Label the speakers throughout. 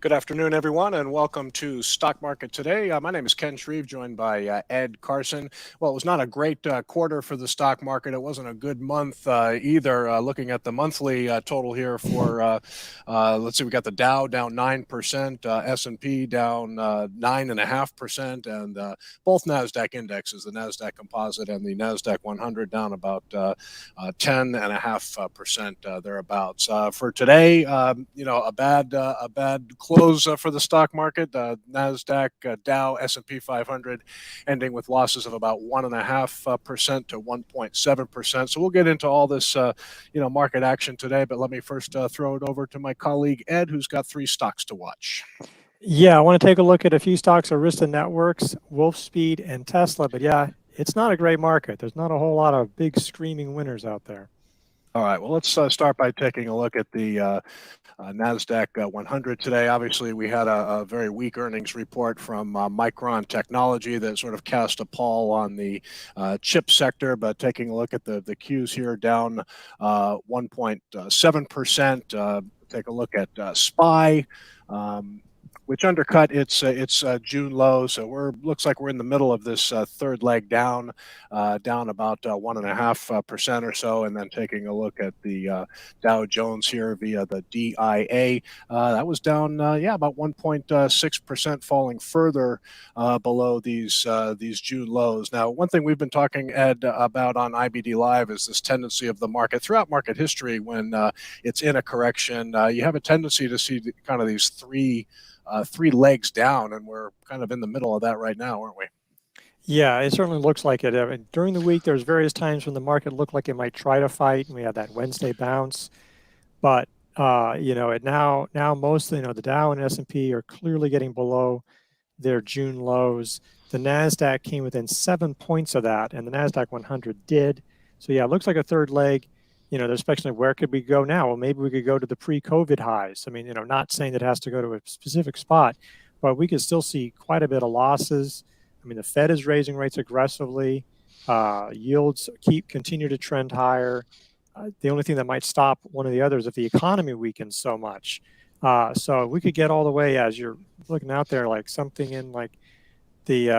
Speaker 1: Good afternoon, everyone, and welcome to Stock Market Today. My name is Ken Shreve, joined by Ed Carson. Well, it was not a great quarter for the stock market. It wasn't a good month either. Looking at the monthly total here for, let's see, we got the Dow down 9%, S&P down 9.5%, and both Nasdaq indexes, the Nasdaq Composite and the Nasdaq 100, down about 10.5% thereabouts. For today, a bad close for the stock market. Nasdaq, Dow, S&P 500 ending with losses of about 1.5% to 1.7%. So we'll get into all this, market action today. But let me first throw it over to my colleague Ed, who's got three stocks to watch.
Speaker 2: Yeah, I want to take a look at a few stocks: Arista Networks, Wolfspeed, and Tesla. But yeah, it's not a great market. There's not a whole lot of big screaming winners out there.
Speaker 1: All right, well, let's start by taking a look at the Nasdaq 100 today. Obviously, we had a very weak earnings report from Micron Technology that sort of cast a pall on the chip sector. But taking a look at the Qs here, down 1.7%. Take a look at SPY, which undercut its June low. So looks like we're in the middle of this third leg down, down about 1.5% or so. And then taking a look at the Dow Jones here via the DIA, that was down about 1.6%, falling further below these June lows. Now, one thing we've been talking, Ed, about on IBD Live is this tendency of the market throughout market history. When it's in a correction, you have a tendency to see kind of these three legs down, and we're kind of in the middle of that right now, aren't we?
Speaker 2: Yeah, it certainly looks like it. I mean, during the week, there's various times when the market looked like it might try to fight, and we had that Wednesday bounce. But it now mostly, the Dow and S&P are clearly getting below their June lows. The Nasdaq came within 7 points of that, and the Nasdaq 100 did. So yeah, it looks like a third leg. There's speculation of where could we go now? Well, maybe we could go to the pre-COVID highs. I mean, not saying that it has to go to a specific spot, but we could still see quite a bit of losses. I mean, the Fed is raising rates aggressively. Yields continue to trend higher. The only thing that might stop one of the others if the economy weakens so much. So we could get all the way, as you're looking out there, like something in like the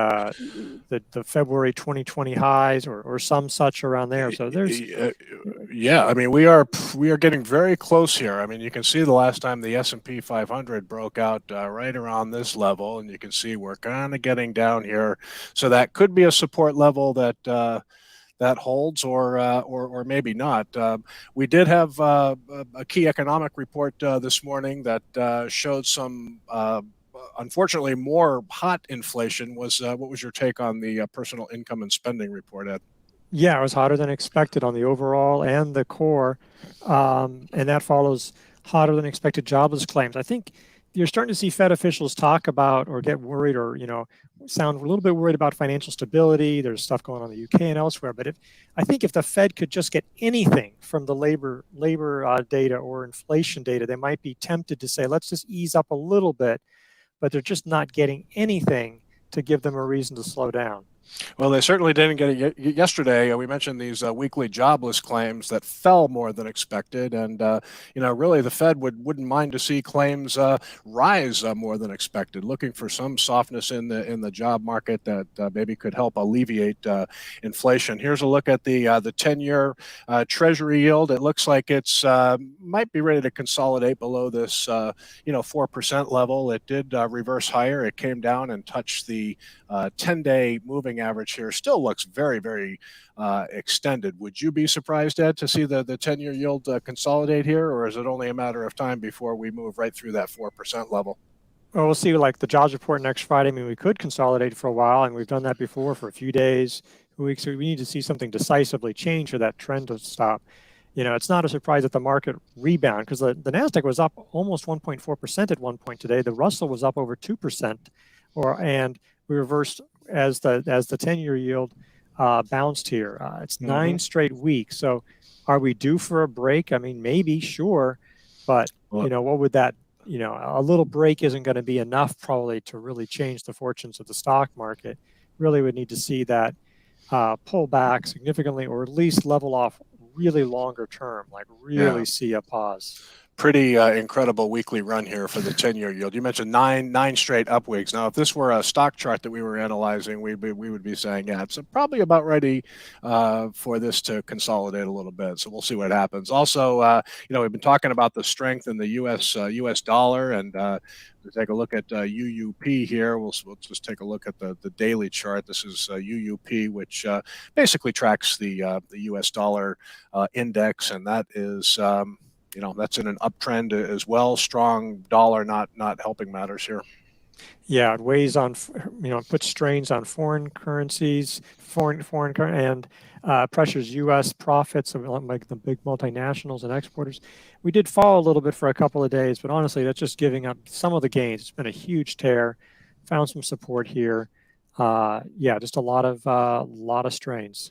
Speaker 2: February 2020 highs or some such around there. So there's
Speaker 1: I mean, we are getting very close here. I mean, you can see the last time the S&P 500 broke out right around this level, and you can see we're kind of getting down here. So that could be a support level that holds, or maybe not. We did have a key economic report this morning that showed some unfortunately more hot inflation. What was your take on the personal income and spending report, Ed?
Speaker 2: Yeah, it was hotter than expected on the overall and the core, and that follows hotter than expected jobless claims. I think you're starting to see Fed officials talk about or get worried or sound a little bit worried about financial stability. There's stuff going on in the UK and elsewhere, but I think if the Fed could just get anything from the labor data or inflation data, they might be tempted to say, let's just ease up a little bit. But they're just not getting anything to give them a reason to slow down.
Speaker 1: Well, they certainly didn't get it yesterday. We mentioned these weekly jobless claims that fell more than expected, and really the Fed wouldn't mind to see claims rise more than expected, looking for some softness in the job market that maybe could help alleviate inflation. Here's a look at the 10-year Treasury yield. It looks like it's might be ready to consolidate below this 4% level. It did reverse higher. It came down and touched the 10-day moving average here. Still looks very, very extended. Would you be surprised, Ed, to see the 10-year yield consolidate here, or is it only a matter of time before we move right through that 4% level?
Speaker 2: Well, we'll see. Like the jobs report next Friday. I mean, we could consolidate for a while, and we've done that before for a few days, weeks. So we need to see something decisively change for that trend to stop. It's not a surprise that the market rebound, because the Nasdaq was up almost 1.4% at one point today. The Russell was up over 2%, and we reversed as the 10-year yield bounced here. It's 9 straight weeks. So are we due for a break? I mean, maybe, sure. But, what would that, a little break isn't going to be enough probably to really change the fortunes of the stock market. Really would need to see that pull back significantly, or at least level off really longer term, like really see a pause.
Speaker 1: pretty incredible weekly run here for the 10-year yield. You mentioned nine straight up weeks. Now, if this were a stock chart that we were analyzing, we would be saying, yeah, it's probably about ready for this to consolidate a little bit. So we'll see what happens. Also, we've been talking about the strength in the U.S. dollar, and to take a look at UUP here, we'll just take a look at the daily chart. This is UUP, which basically tracks the U.S. dollar index, and that is. That's in an uptrend as well. Strong dollar not helping matters here.
Speaker 2: Yeah, it weighs on, puts strains on foreign currencies, and pressures U.S. profits of like the big multinationals and exporters. We did fall a little bit for a couple of days, but honestly, that's just giving up some of the gains. It's been a huge tear. Found some support here. Just a lot of strains.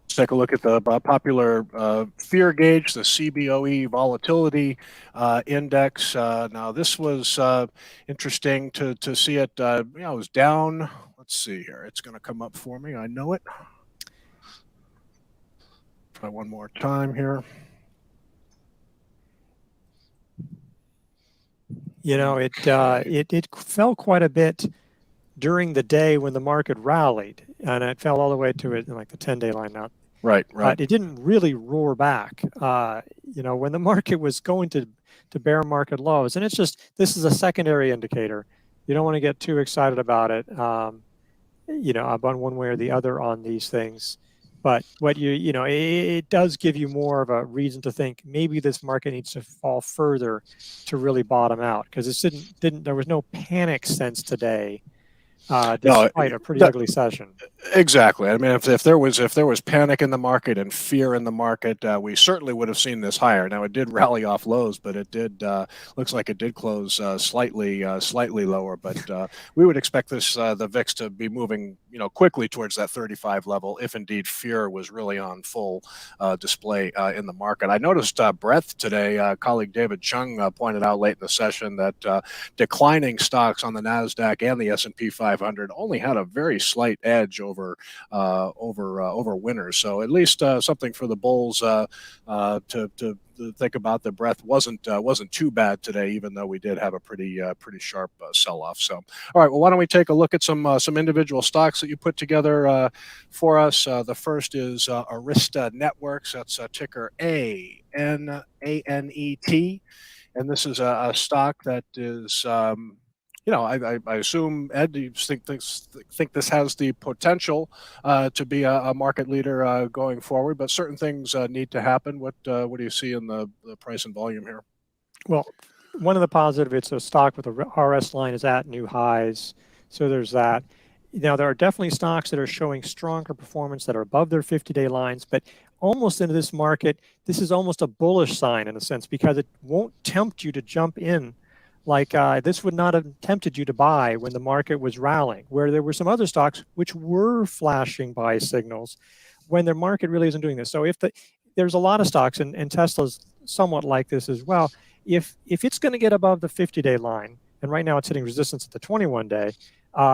Speaker 1: Let's take a look at the popular fear gauge, the CBOE volatility index. Now, this was interesting to see it. It was down. Let's see here. It's going to come up for me. I know it. Try one more time here.
Speaker 2: It fell quite a bit during the day when the market rallied, and it fell all the way to like the 10-day line now.
Speaker 1: Right.
Speaker 2: But it didn't really roar back. When the market was going to bear market lows, and this is a secondary indicator. You don't want to get too excited about it, about one way or the other on these things. But it does give you more of a reason to think maybe this market needs to fall further to really bottom out, because there was no panic sense today. Despite a pretty ugly session.
Speaker 1: Exactly. I mean, if there was panic in the market and fear in the market, we certainly would have seen this higher. Now, it did rally off lows, but it did looks like it did close slightly lower. But we would expect the VIX to be moving quickly towards that 35 level if indeed fear was really on full display in the market. I noticed breadth today. Colleague David Chung pointed out late in the session that declining stocks on the Nasdaq and the S&P 500 only had a very slight edge over winners. So at least something for the bulls to think about. The breadth wasn't too bad today, even though we did have a pretty sharp sell-off. So, all right, well, why don't we take a look at some individual stocks that you put together for us? The first is Arista Networks. That's ticker ANET, and this is a stock that is. I assume, Ed, do you think this has the potential to be a market leader going forward? But certain things need to happen. What do you see in the price and volume here?
Speaker 2: Well, one of the positives, it's a stock with the RS line is at new highs. So there's that. Now, there are definitely stocks that are showing stronger performance that are above their 50-day lines, but almost into this market, this is almost a bullish sign in a sense, because it won't tempt you to jump in. Like this would not have tempted you to buy when the market was rallying, where there were some other stocks which were flashing buy signals when the market really isn't doing this. So there's a lot of stocks, and Tesla's somewhat like this as well. If it's going to get above the 50-day line, and right now it's hitting resistance at the 21-day,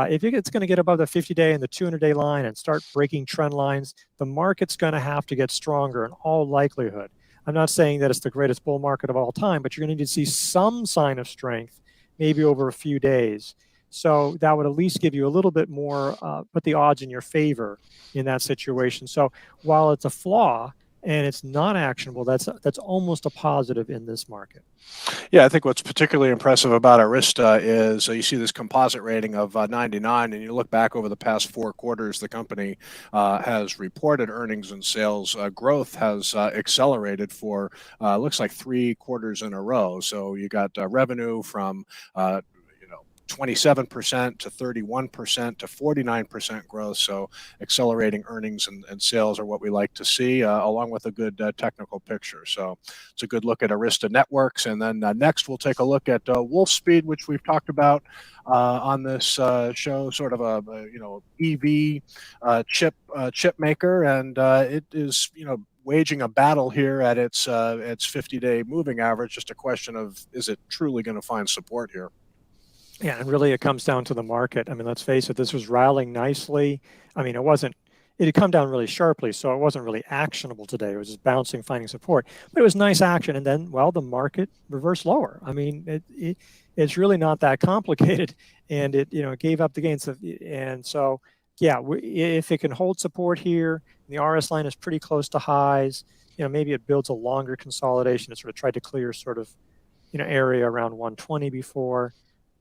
Speaker 2: if it's going to get above the 50-day and the 200-day line and start breaking trend lines, the market's going to have to get stronger in all likelihood. I'm not saying that it's the greatest bull market of all time, but you're going to need to see some sign of strength, maybe over a few days. So that would at least give you a little bit more, put the odds in your favor in that situation. So while it's a flaw and it's not actionable, that's almost a positive in this market.
Speaker 1: Yeah, I think what's particularly impressive about Arista is you see this composite rating of 99, and you look back over the past 4 quarters, the company has reported earnings and sales growth has accelerated for looks like 3 quarters in a row. So you got revenue from 27% to 31% to 49% growth. So accelerating earnings and sales are what we like to see, along with a good technical picture. So it's a good look at Arista Networks. And then next we'll take a look at Wolfspeed, which we've talked about on this show, sort of a EV chip maker, and it is waging a battle here at its 50-day moving average. Just a question of, is it truly going to find support here?
Speaker 2: Yeah, and really it comes down to the market. I mean, let's face it, this was rallying nicely. I mean, it wasn't it had come down really sharply, so it wasn't really actionable today. It was just bouncing, finding support, but it was nice action. And then, well, the market reversed lower. I mean, it's really not that complicated, and it gave up the gains. And so, yeah, if it can hold support here, the RS line is pretty close to highs. Maybe it builds a longer consolidation. It sort of tried to clear sort of area around 120 before.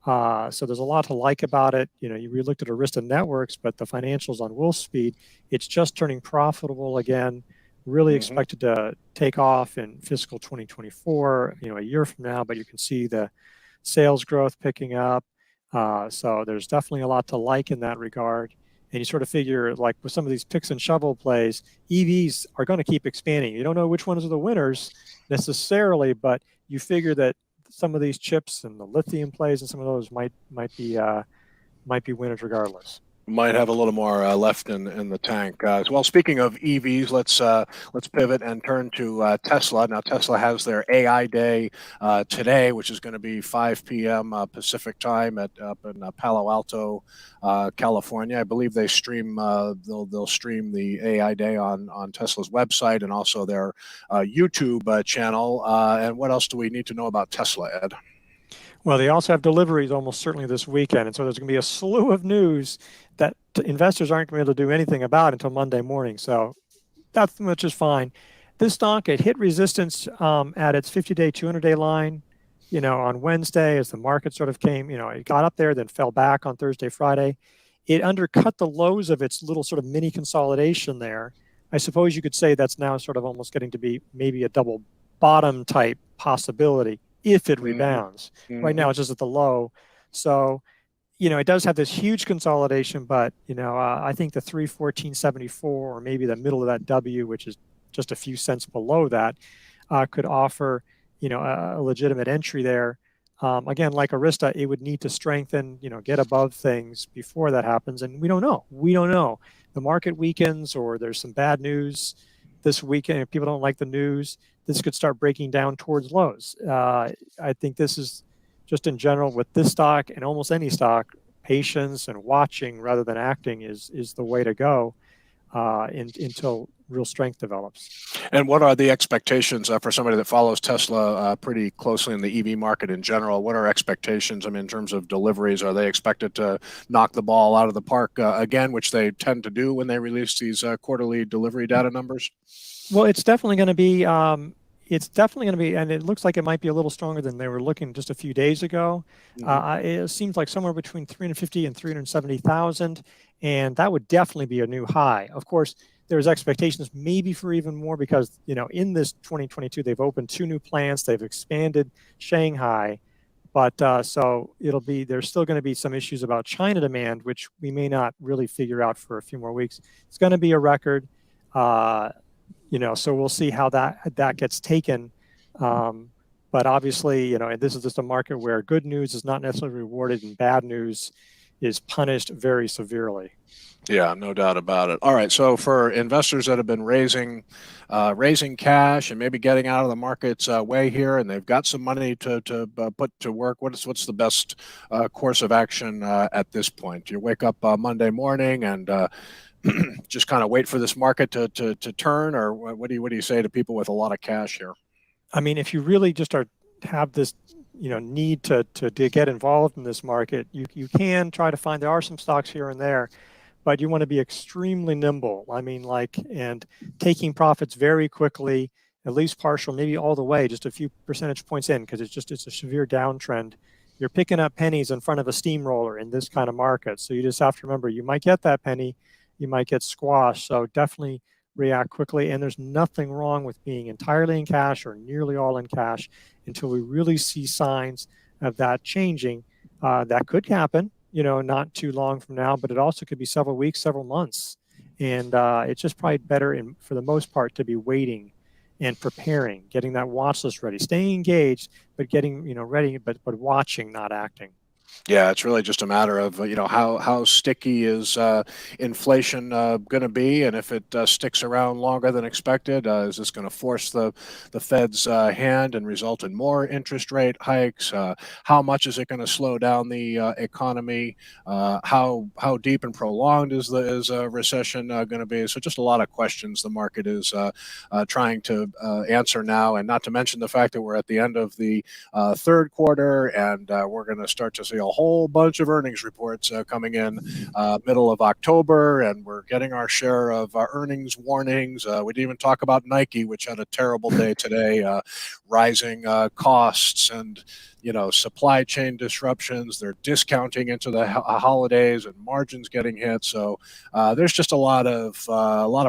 Speaker 2: So there's a lot to like about it. We looked at Arista Networks, but the financials on Wolfspeed, it's just turning profitable again, really expected to take off in fiscal 2024, a year from now, but you can see the sales growth picking up. So there's definitely a lot to like in that regard. And you sort of figure, like with some of these picks and shovel plays, EVs are going to keep expanding. You don't know which ones are the winners necessarily, but you figure that some of these chips and the lithium plays and some of those might be winners regardless.
Speaker 1: Might have a little more left in the tank. Well, speaking of EVs, let's pivot and turn to Tesla. Now, Tesla has their AI Day today, which is going to be 5 p.m. Pacific time up in Palo Alto, California. I believe they stream. They'll stream the AI Day on Tesla's website and also their YouTube channel. And what else do we need to know about Tesla, Ed?
Speaker 2: Well, they also have deliveries almost certainly this weekend. And so there's going to be a slew of news that investors aren't going to be able to do anything about until Monday morning. So that's much is fine. This stock, it hit resistance at its 50-day, 200-day line, on Wednesday as the market sort of came, it got up there, then fell back on Thursday, Friday. It undercut the lows of its little sort of mini consolidation there. I suppose you could say that's now sort of almost getting to be maybe a double bottom type possibility if it rebounds. Right now, it's just at the low. So, it does have this huge consolidation, but, I think the 314.74 or maybe the middle of that W, which is just a few cents below that, could offer, a legitimate entry there. Again, like Arista, it would need to strengthen, get above things before that happens. And we don't know. The market weakens or there's some bad news this weekend. If people don't like the news, this could start breaking down towards lows. I think this is just in general with this stock and almost any stock, patience and watching rather than acting is the way to go until real strength develops.
Speaker 1: And what are the expectations for somebody that follows Tesla pretty closely in the EV market in general? What are expectations? I mean, in terms of deliveries, are they expected to knock the ball out of the park again, which they tend to do when they release these quarterly delivery data numbers?
Speaker 2: Well, it's definitely going to be, and it looks like it might be a little stronger than they were looking just a few days ago. It seems like somewhere between 350 and 370,000, and that would definitely be a new high. Of course, there's expectations maybe for even more because, in this 2022, they've opened 2 new plants, they've expanded Shanghai, but so there's still going to be some issues about China demand, which we may not really figure out for a few more weeks. It's going to be a record. So we'll see how that gets taken. But obviously, this is just a market where good news is not necessarily rewarded and bad news is punished very severely.
Speaker 1: Yeah, no doubt about it. All right, so for investors that have been raising cash and maybe getting out of the market's way here, and they've got some money to put to work, what's the best course of action at this point? You wake up Monday morning and just kind of wait for this market to turn, or what do you say to people with a lot of cash here?
Speaker 2: I mean, if you really just have this need to get involved in this market, you can try to find, there are some stocks here and there, but you want to be extremely nimble. I mean, and taking profits very quickly, at least partial, maybe all the way, just a few percentage points in, because it's a severe downtrend. You're picking up pennies in front of a steamroller in this kind of market. So you just have to remember, you might get that penny, you might get squashed. So definitely react quickly. And there's nothing wrong with being entirely in cash or nearly all in cash until we really see signs of that changing. That could happen, not too long from now, but it also could be several weeks, several months. And it's just probably better for the most part to be waiting and preparing, getting that watch list ready, staying engaged, but getting ready, but watching, not acting.
Speaker 1: Yeah, it's really just a matter of how sticky is inflation going to be, and if it sticks around longer than expected, is this going to force the Fed's hand and result in more interest rate hikes? How much is it going to slow down the economy? How deep and prolonged is a recession going to be? So just a lot of questions the market is trying to answer now, and not to mention the fact that we're at the end of the third quarter, and we're going to start to see a whole bunch of earnings reports coming in middle of October, and we're getting our share of earnings warnings. We didn't even talk about Nike, which had a terrible day today, rising costs and supply chain disruptions. They're discounting into the holidays and margins getting hit. So there's just a lot of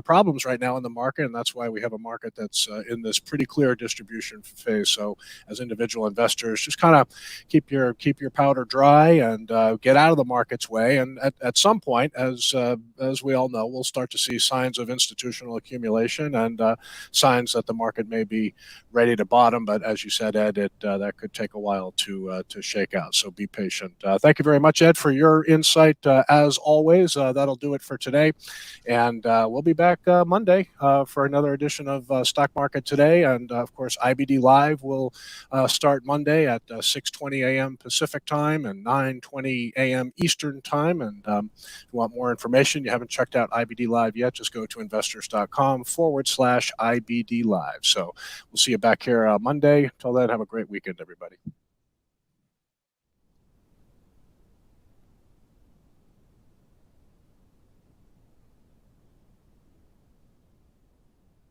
Speaker 1: problems right now in the market, and that's why we have a market that's in this pretty clear distribution phase. So as individual investors, just kind of keep your powder dry and get out of the market's way. And at some point, as we all know, we'll start to see signs of institutional accumulation and signs that the market may be ready to bottom. But as you said, Ed, that could take a while to shake out. So be patient. Thank you very much, Ed, for your insight. As always, that'll do it for today. And we'll be back Monday for another edition of Stock Market Today. And of course, IBD Live will start Monday at 6:20 a.m. Pacific time and 9:20 a.m. Eastern time. And if you want more information, you haven't checked out IBD Live yet, just go to investors.com/IBD Live. So we'll see you back here Monday. Until then, have a great weekend, everybody.